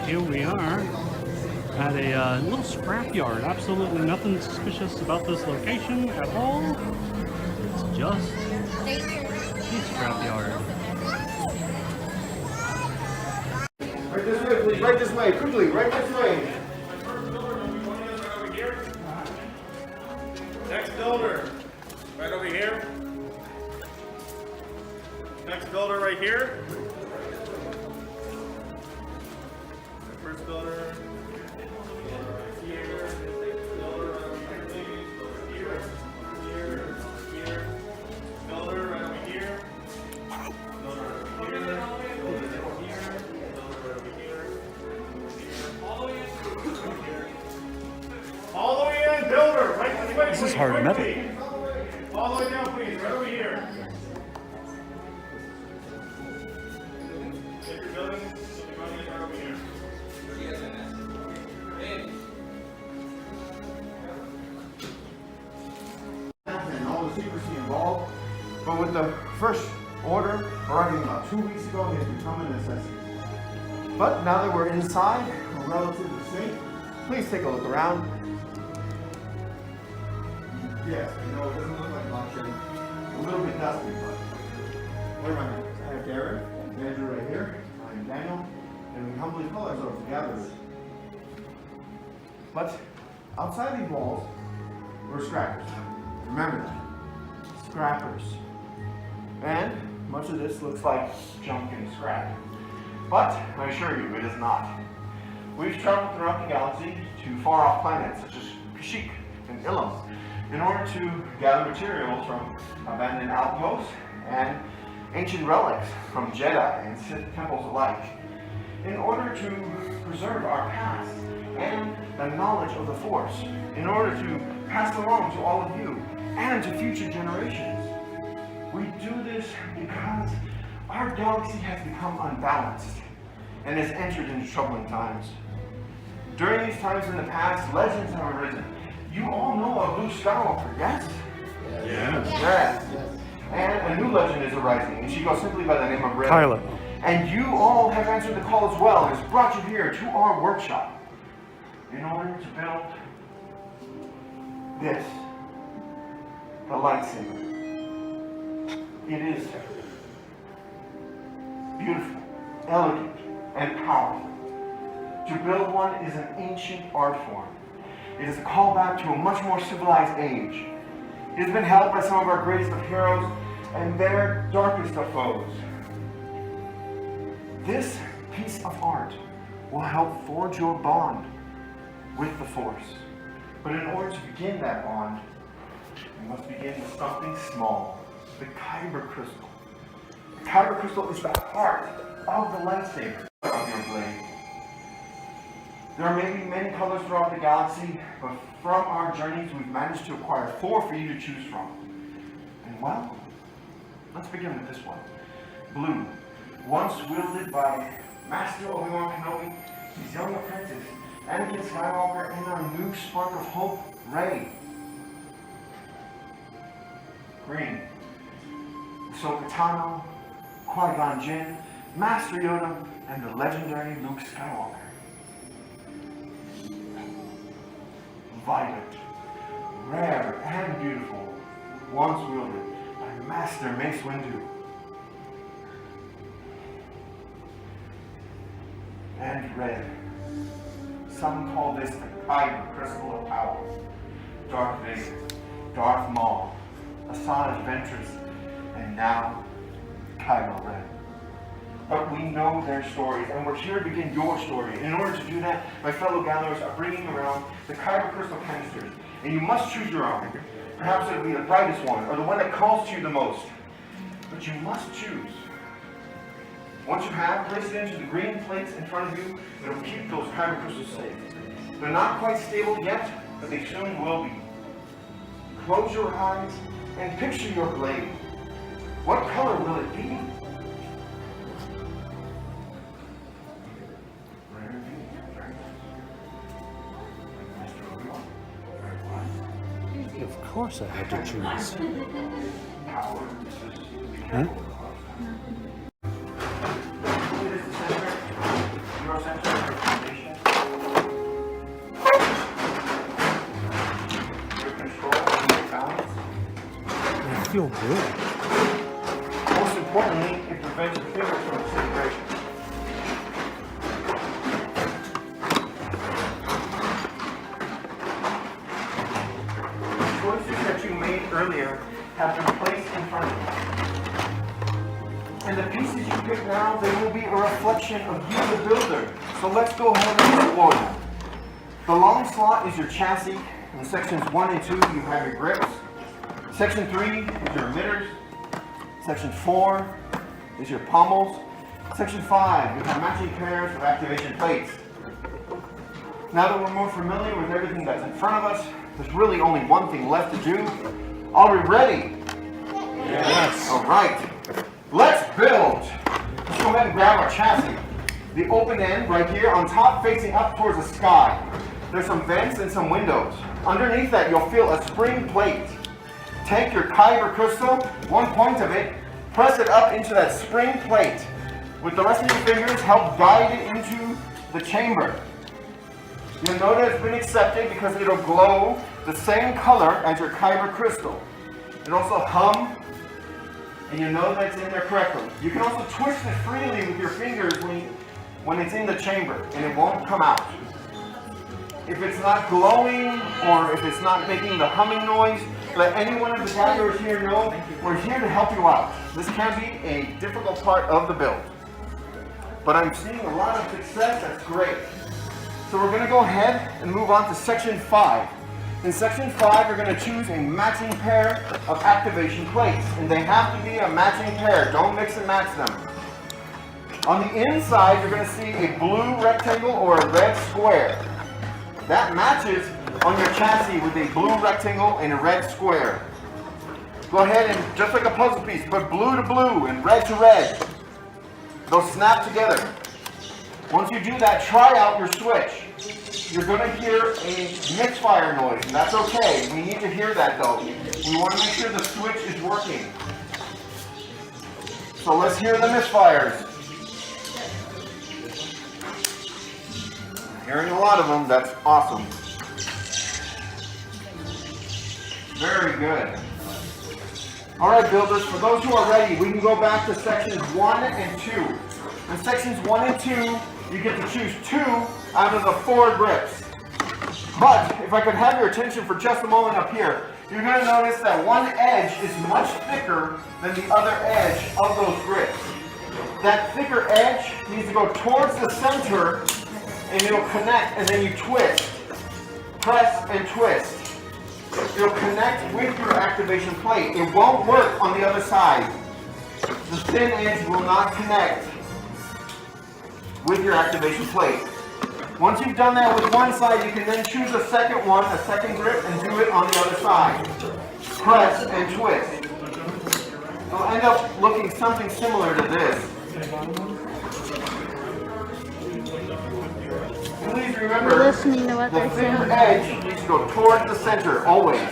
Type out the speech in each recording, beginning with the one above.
Here we are at a little scrapyard. Absolutely nothing suspicious about this location at all. It's just a scrapyard. Right this way, please. Right this way. Quickly. Right this way. Next builder, right over here. Next builder right here. First builder. Here. Builder right over here, please. Builder here. Here. Here. Builder right over here. Builder over here. Builder over here. Builder over here. All the way in. All the way in, builder. Right this way. This is hard metal. All the way down, please. Right over here. Take your building. You'll be running it right over here. And all the secrecy involved. But with the first order arriving about 2 weeks ago, it has become a necessity. But now that we're inside, we're relatively safe. Please take a look around. Yes, I know it doesn't look like much and a little bit dusty, but where am I? I have Darren and Andrew right here. I am Daniel, and we humbly call ourselves the Gatherers. But outside these walls, we're scrappers. Remember that. Scrappers. And much of this looks like junk and scrap. But I assure you, it is not. We've traveled throughout the galaxy to far-off planets such as Kashyyyk and Ilum in order to gather materials from abandoned outposts and ancient relics from Jedi and Sith temples alike, in order to preserve our past and the knowledge of the Force, in order to pass along to all of you and to future generations. We do this because our galaxy has become unbalanced and has entered into troubling times. During these times in the past, legends have arisen. You all know of Luke Skywalker, yes? Yes. And a new legend is arising, and she goes simply by the name of Rey. Kylo. And you all have answered the call as well, and has brought you here to our workshop in order to build this, the lightsaber. It is beautiful, elegant, and powerful. To build one is an ancient art form. It is a callback to a much more civilized age. It has been held by some of our greatest of heroes and their darkest of foes. This piece of art will help forge your bond with the Force. But in order to begin that bond, you must begin with something small, the Kyber crystal. The Kyber crystal is the heart of the lightsaber of your blade. There may be many colors throughout the galaxy, but from our journeys we've managed to acquire 4 for you to choose from. And well, let's begin with this one. Blue, once wielded by Master Obi-Wan Kenobi, his young apprentice, Anakin Skywalker, and our new spark of hope, Rey. Green, Ahsoka Tano, Qui-Gon Jinn, Master Yoda, and the legendary Luke Skywalker. Violet, rare and beautiful, once wielded by Master Mace Windu. And red, some call this the Kyber Crystal of Power. Darth Vader, Darth Maul, Asajj Ventress, and now Kylo Ren. But we know their stories, and we're here to begin your story. In order to do that, my fellow gatherers are bringing around the Kyber crystal canisters, and you must choose your own. Perhaps it'll be the brightest one, or the one that calls to you the most. But you must choose. Once you have, place it into the green plates in front of you. It'll keep those Kyber crystals safe. They're not quite stable yet, but they soon will be. Close your eyes and picture your blade. What color will it be? Of course I had to choose. Huh? Your center. feel good. Most importantly, it prevents your fingers from disintegration. The choices that you made earlier have been placed in front of you. And the pieces you pick now, they will be a reflection of you, the builder. So let's go ahead and explore them. The long slot is your chassis. In sections 1 and 2, you have your grips. Section 3 is your emitters. Section 4 is your pommels. Section 5, you have matching pairs of activation plates. Now that we're more familiar with everything that's in front of us, there's really only one thing left to do. Are we ready? Yes. All right. Let's build. Let's go ahead and grab our chassis. The open end right here on top facing up towards the sky. There's some vents and some windows. Underneath that you'll feel a spring plate. Take your kyber crystal, one point of it, press it up into that spring plate. With the rest of your fingers, help guide it into the chamber. You'll know that it's been accepted because it'll glow the same color as your kyber crystal. It'll also hum, and you know that it's in there correctly. You can also twist it freely with your fingers when it's in the chamber, and it won't come out. If it's not glowing, or if it's not making the humming noise, let any one of the gatherers here know we're here to help you out. This can be a difficult part of the build. But I'm seeing a lot of success, that's great. So we're going to go ahead and move on to section 5. In section 5, you're going to choose a matching pair of activation plates. And they have to be a matching pair. Don't mix and match them. On the inside, you're going to see a blue rectangle or a red square. That matches on your chassis with a blue rectangle and a red square. Go ahead and, just like a puzzle piece, put blue to blue and red to red. They'll snap together. Once you do that, try out your switch. You're going to hear a misfire noise, and that's okay. We need to hear that though. We want to make sure the switch is working. So let's hear the misfires. Hearing a lot of them, that's awesome. Very good. All right, builders, for those who are ready, we can go back to sections 1 and 2. In sections 1 and 2, you get to choose 2 out of the 4 grips. But if I could have your attention for just a moment up here, you're going to notice that one edge is much thicker than the other edge of those grips. That thicker edge needs to go towards the center, and it'll connect, and then you twist. Press and twist. It'll connect with your activation plate. It won't work on the other side. The thin edge will not connect with your activation plate. Once you've done that with one side, you can then choose a second one, a second grip, and do it on the other side. Press and twist. It'll end up looking something similar to this. Please remember, the thinner edge needs to go towards the center, always.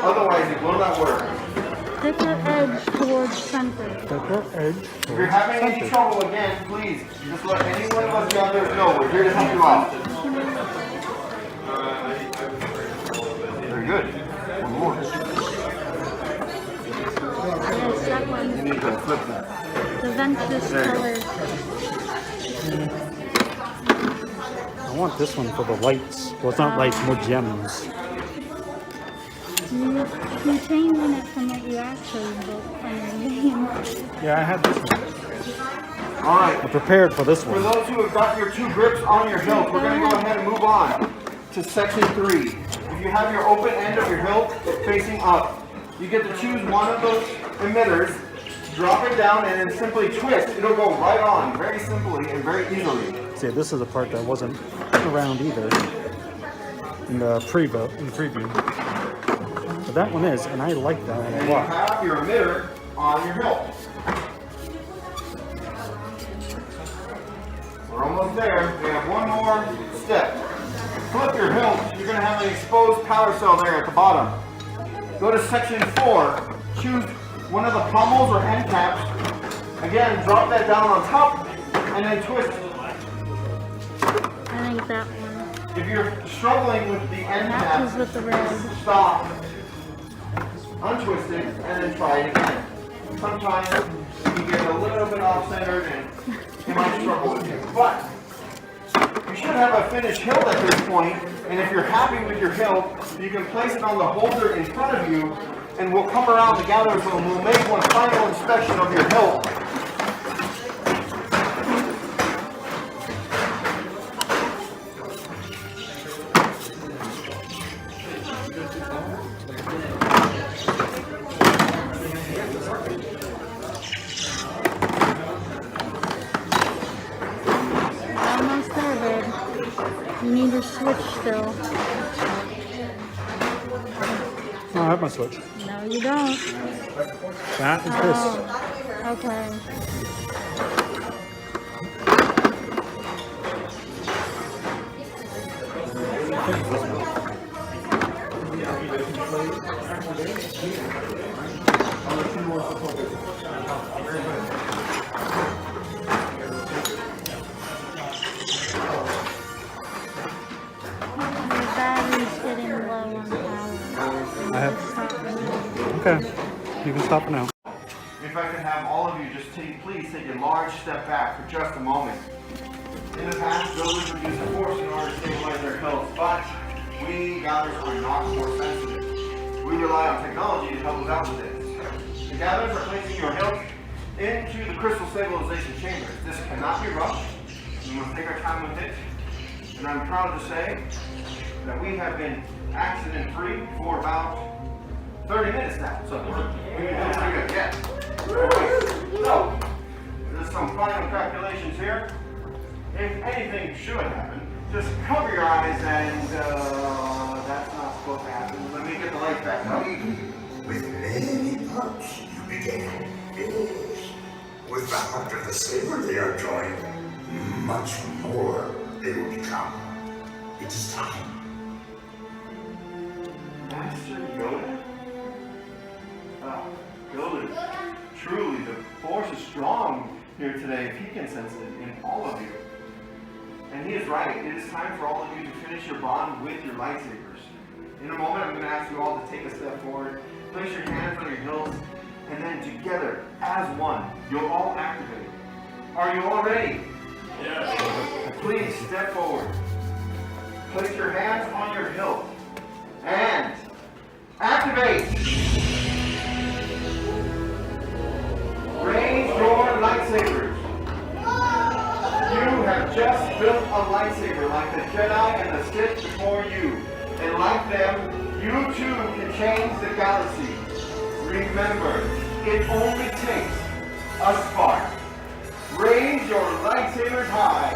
Otherwise, it will not work. Thicker edge towards center. Thicker edge towards If you're having any trouble again, please, just let any one of us gatherers know. We're here to help you out. Very good. One more. Yes, that one. You need to flip that. The Ventus color. I want this one for the lights. Well, it's not lights, more gems. You changing it from what you actually built from your game. Yeah, I had this one. All right. I'm prepared for this For one. those who have got your 2 grips on your hilt, we're going to go ahead and move on to section 3. If you have your open end of your hilt facing up, you get to choose one of those emitters, drop it down, and then simply twist. It'll go right on, very simply and very easily. See, this is a part that wasn't around either in the preview. But that one is, and I like that one And a you lot. have your emitter on your hilt. We're almost there. We have one more step. Flip your hilt. You're going to have an exposed power cell there at the bottom. Go to section 4. Choose one of the pommels or end caps. Again, drop that down on top and then twist. I think that one. If you're struggling with the end cap, Matches with the red. stop. untwist it, and then try it again. Sometimes you get a little bit off-centered and you might struggle with it. But you should have a finished hilt at this point, and if you're happy with your hilt, you can place it on the holder in front of you, and we'll come around the gatherer's room. We'll make one final inspection of your hilt. Almost there, babe. You need to switch still. Oh, I have my switch. No, you don't. That is Oh, okay. Your battery's getting low on power. I have. Okay, you can stop now. If I could have all of you just please take a large step back for just a moment. In the past, builders would use force in order to stabilize their hilts, but we gatherers are not force sensitive. We rely on technology to help us out with this. The gatherers are placing your hilt into the crystal stabilization chamber. This cannot be rushed. We must take our time with it. And I'm proud to say that we have been accident-free for about 30 minutes now. So we're doing pretty good. Yeah. So, there's some final calculations here. If anything should happen, just cover your eyes and that's not supposed to happen. Let me get the light back up. With many parts you began. Yes. With the heart of the saber they are joined, much more they will become. It is time. Master Yoda? Yoda, truly the force is strong here today if he can sense it in all of you. And he is right, it is time for all of you to finish your bond with your lightsabers. In a moment I'm going to ask you all to take a step forward, place your hands on your hilts, and then together, as one, you'll all activate. Are you all ready? Yes. Please step forward. Place your hands on your hilt. And activate! Raise your lightsabers. You have just built a lightsaber like the Jedi and the Sith before you. And like them, you too can change the galaxy. Remember, it only takes a spark. Raise your lightsabers high.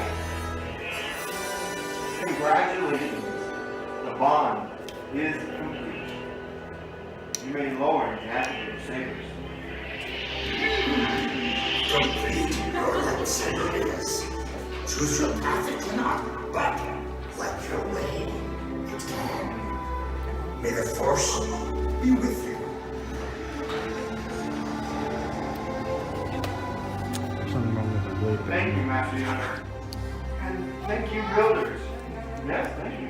Congratulations. The bond is complete. You may lower and activate your sabers. Complete your lightsaber is. Choose your path it cannot, but like your way, it can. May the Force be with you. There's something wrong with my blade. Thank you, Master Yoda. And thank you, builders. Yes, thank you.